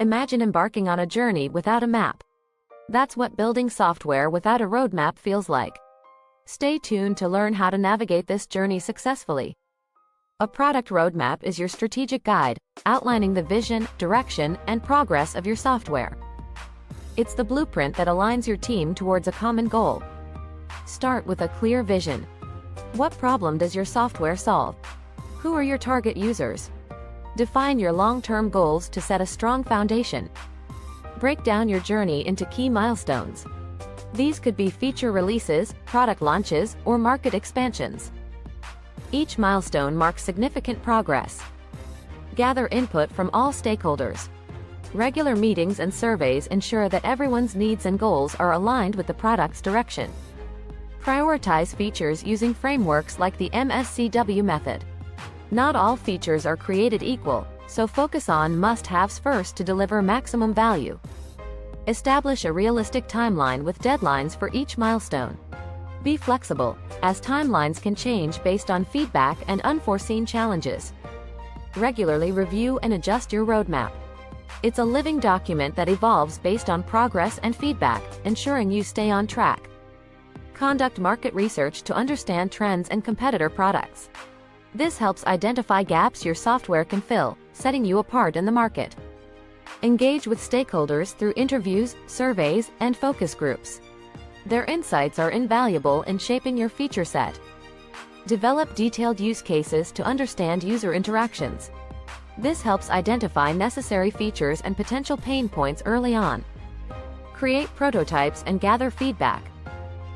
Imagine embarking on a journey without a map. That's what building software without a roadmap feels like. Stay tuned to learn how to navigate this journey successfully. A product roadmap is your strategic guide, outlining the vision, direction, and progress of your software. It's the blueprint that aligns your team towards a common goal. Start with a clear vision. What problem does your software solve? Who are your target users? Define your long-term goals to set a strong foundation. Break down your journey into key milestones. These could be feature releases, product launches, or market expansions. Each milestone marks significant progress. Gather input from all stakeholders. Regular meetings and surveys ensure that everyone's needs and goals are aligned with the product's direction. Prioritize features using frameworks like the MSCW method. Not all features are created equal, so focus on must-haves first to deliver maximum value. Establish a realistic timeline with deadlines for each milestone. Be flexible, as timelines can change based on feedback and unforeseen challenges. Regularly review and adjust your roadmap. It's a living document that evolves based on progress and feedback, ensuring you stay on track. Conduct market research to understand trends and competitor products. This helps identify gaps your software can fill, setting you apart in the market. Engage with stakeholders through interviews, surveys, and focus groups. Their insights are invaluable in shaping your feature set. Develop detailed use cases to understand user interactions. This helps identify necessary features and potential pain points early on. Create prototypes and gather feedback.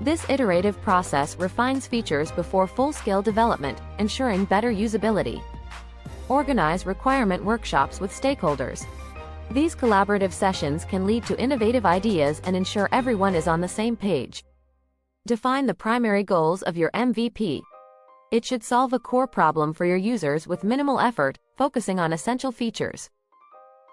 This iterative process refines features before full-scale development, ensuring better usability. Organize requirement workshops with stakeholders. These collaborative sessions can lead to innovative ideas and ensure everyone is on the same page. Define the primary goals of your MVP. It should solve a core problem for your users with minimal effort, focusing on essential features.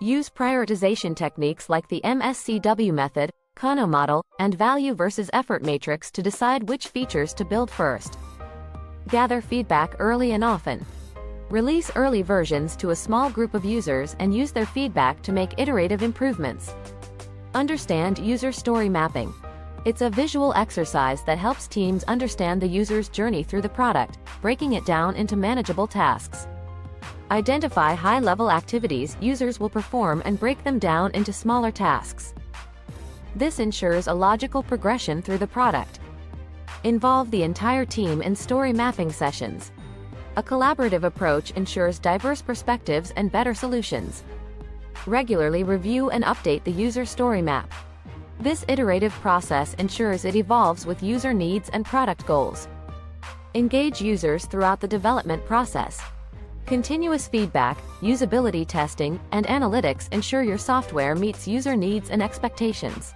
Use prioritization techniques like the MSCW method, Kano model, and value versus effort matrix to decide which features to build first. Gather feedback early and often. Release early versions to a small group of users and use their feedback to make iterative improvements. Understand user story mapping. It's a visual exercise that helps teams understand the user's journey through the product, breaking it down into manageable tasks. Identify high-level activities users will perform and break them down into smaller tasks. This ensures a logical progression through the product. Involve the entire team in story mapping sessions. A collaborative approach ensures diverse perspectives and better solutions. Regularly review and update the user story map. This iterative process ensures it evolves with user needs and product goals. Engage users throughout the development process. Continuous feedback, usability testing, and analytics ensure your software meets user needs and expectations.